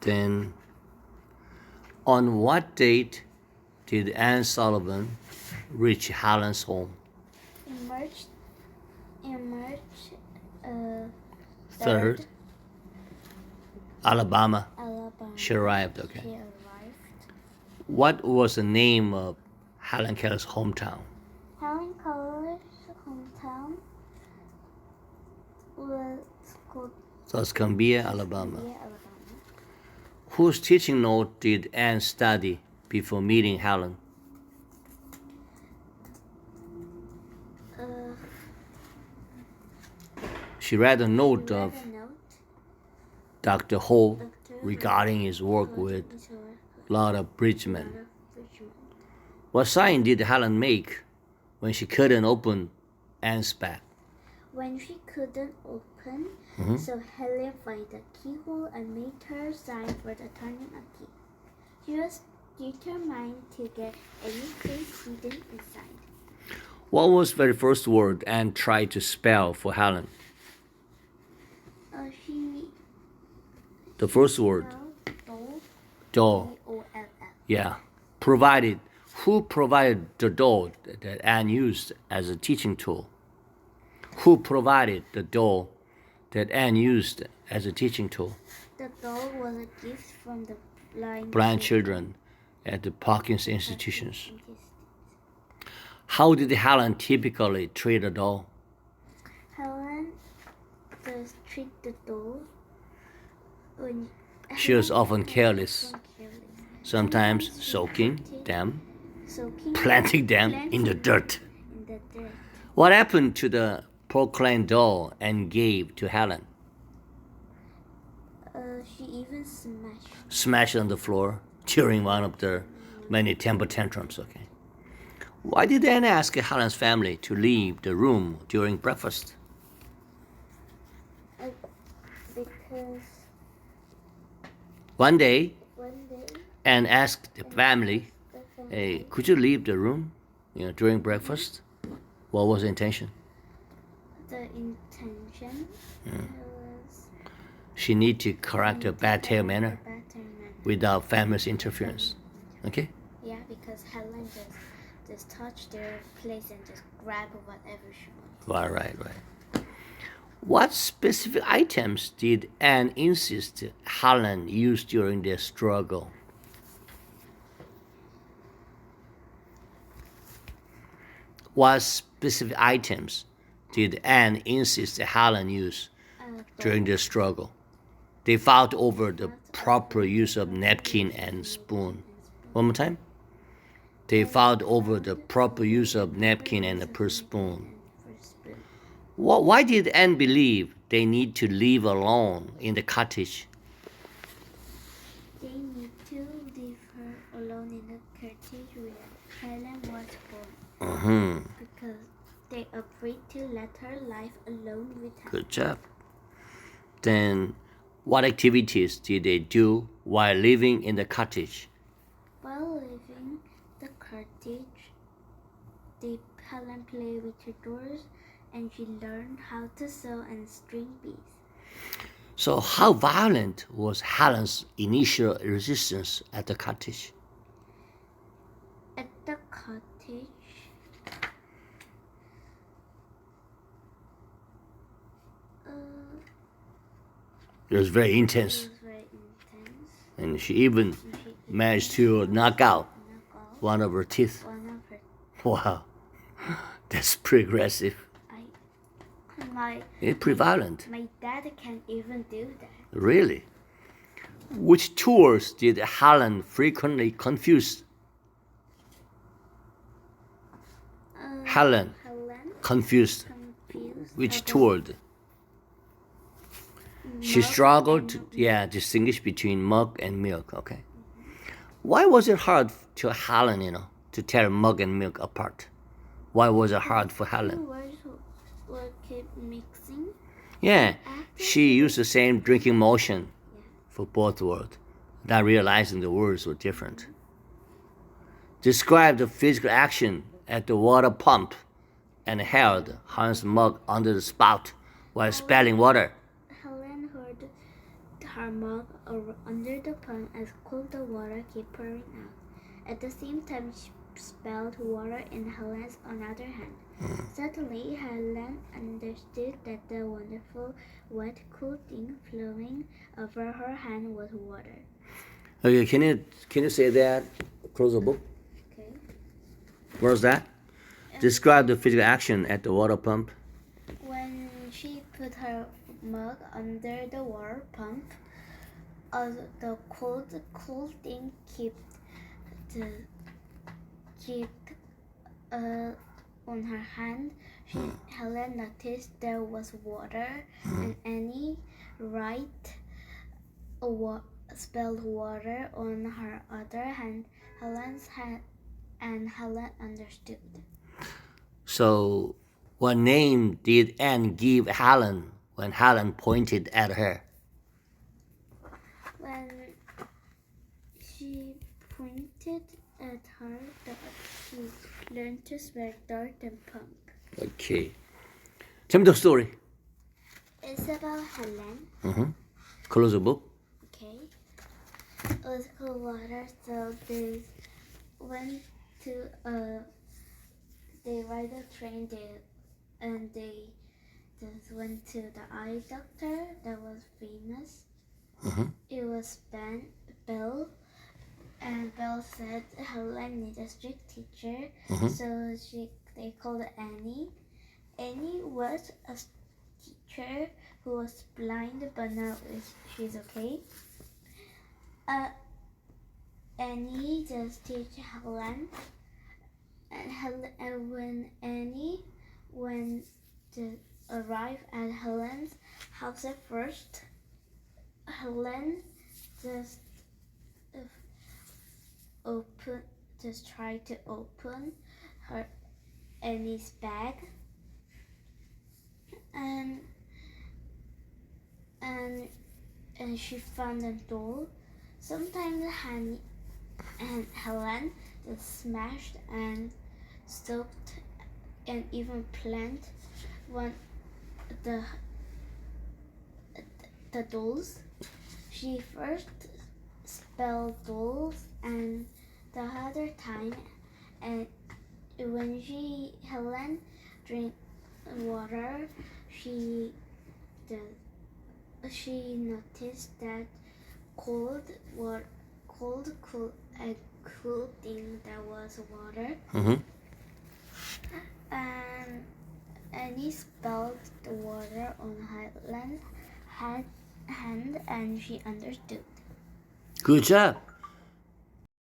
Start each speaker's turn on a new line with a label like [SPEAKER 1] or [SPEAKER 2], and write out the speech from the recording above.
[SPEAKER 1] Then, on what date did Anne Sullivan reach Helen's home?
[SPEAKER 2] In March
[SPEAKER 1] 3rd, Alabama.
[SPEAKER 2] Alabama.
[SPEAKER 1] She arrived, okay.
[SPEAKER 2] She arrived.
[SPEAKER 1] What was the name of Helen Keller's hometown?
[SPEAKER 2] Helen Keller's hometown was called
[SPEAKER 1] Tuscumbia, Alabama.
[SPEAKER 2] Alabama.
[SPEAKER 1] Whose teaching note did Anne study before meeting Helen? She read a note of Dr. Ho regarding his work with Laura Bridgman. What sign did Helen make when she couldn't open Anne's bag?
[SPEAKER 2] When she couldn't open, so Helen found the keyhole and made her sign for the turning a key. She was determined to get anything hidden inside.
[SPEAKER 1] What was the very first word Anne tried to spell for Helen? The first word. Doll.
[SPEAKER 2] D-O-L-L.
[SPEAKER 1] Yeah. Provided. Who provided the doll that Anne used as a teaching tool? Who provided the doll that Anne used as a teaching tool?
[SPEAKER 2] The doll was a gift from the
[SPEAKER 1] blind children at the Parkinson's institutions. How did Helen typically treat the doll?
[SPEAKER 2] Helen just treat the doll when
[SPEAKER 1] she was often careless, sometimes soaking them, planting them in the dirt. What happened to the proclaimed doll Anne gave to Helen?
[SPEAKER 2] She even
[SPEAKER 1] smashed on the floor during one of their many temper tantrums. Okay. Why did Anne ask Helen's family to leave the room during breakfast?
[SPEAKER 2] Because
[SPEAKER 1] one day, Anne asked the family, "Hey, could you leave the room, during breakfast?" What was the intention?
[SPEAKER 2] The intention was
[SPEAKER 1] she needed to correct her bad tail manner without family's interference. Okay?
[SPEAKER 2] Yeah, because Helen just touched their place and just grabbed whatever she wanted.
[SPEAKER 1] Right. What specific items did Anne insist Helen use during their struggle? What specific items did Anne insist Helen use during their struggle? They fought over the proper use of napkin and spoon. One more time. They fought over the proper use of napkin and a spoon. Why did Anne believe they need to live alone in the cottage?
[SPEAKER 2] They need to leave her alone in the cottage where Helen was born. Because they agreed to let her live alone with her.
[SPEAKER 1] Good job. Then, what activities did they do while living in the cottage?
[SPEAKER 2] While living the cottage, Helen played with her dolls, and she learned how to sew and string beads.
[SPEAKER 1] So how violent was Helen's initial resistance at the cottage?
[SPEAKER 2] At the cottage,
[SPEAKER 1] it was very intense. And she even managed to knock out one of her teeth. Wow, that's pretty aggressive. It's pretty violent.
[SPEAKER 2] My dad can't even do that.
[SPEAKER 1] Really? Which tours did Helen frequently confuse? Helen confused which tour? She struggled to distinguish between milk and milk. Okay. Why was it hard to Helen, to tell milk and milk apart? Why was it hard for Helen?
[SPEAKER 2] Were kept mixing.
[SPEAKER 1] Yeah, she used the same drinking motion for both words, not realizing the words were different. Describe the physical action at the water pump and held Hans' mug under the spout while spilling water.
[SPEAKER 2] Helen heard her mug under the pump as cold the water kept pouring out. At the same time, she spilled water in Helen's other hand. Suddenly, Helen understood that the wonderful wet, cool thing flowing over her hand was water.
[SPEAKER 1] Okay, can you say that? Close the book.
[SPEAKER 2] Okay.
[SPEAKER 1] Where's that? Describe the physical action at the water pump.
[SPEAKER 2] When she put her mug under the water pump, the cold thing kept on her hand. Helen noticed there was water, and Annie spilled water on her other hand. Helen's hand, and Helen understood.
[SPEAKER 1] So, what name did Anne give Helen when Helen pointed at her?
[SPEAKER 2] When she pointed at her, she learned to smell dirt and pump.
[SPEAKER 1] Okay. Tell me the story.
[SPEAKER 2] It's about Helen.
[SPEAKER 1] Close the book.
[SPEAKER 2] Okay. It was cold water, so they went to they ride a train there, and they just went to the eye doctor that was famous. It was Bill, and Bill said Helen needs a strict teacher, so they called Annie. Annie was a teacher who was blind, but now she's okay. Annie just teach Helen, and when Annie arrived at Helen's house at first, Helen just tried to open her Annie's bag, and she found a doll. Sometimes Helen just smashed and soaked and even planted one the dolls. She first spelled dolls, and the other time, and when Helen drank water, she noticed that cool thing that was water. And Annie spilled the water on Helen's hand, and she understood.
[SPEAKER 1] Good job.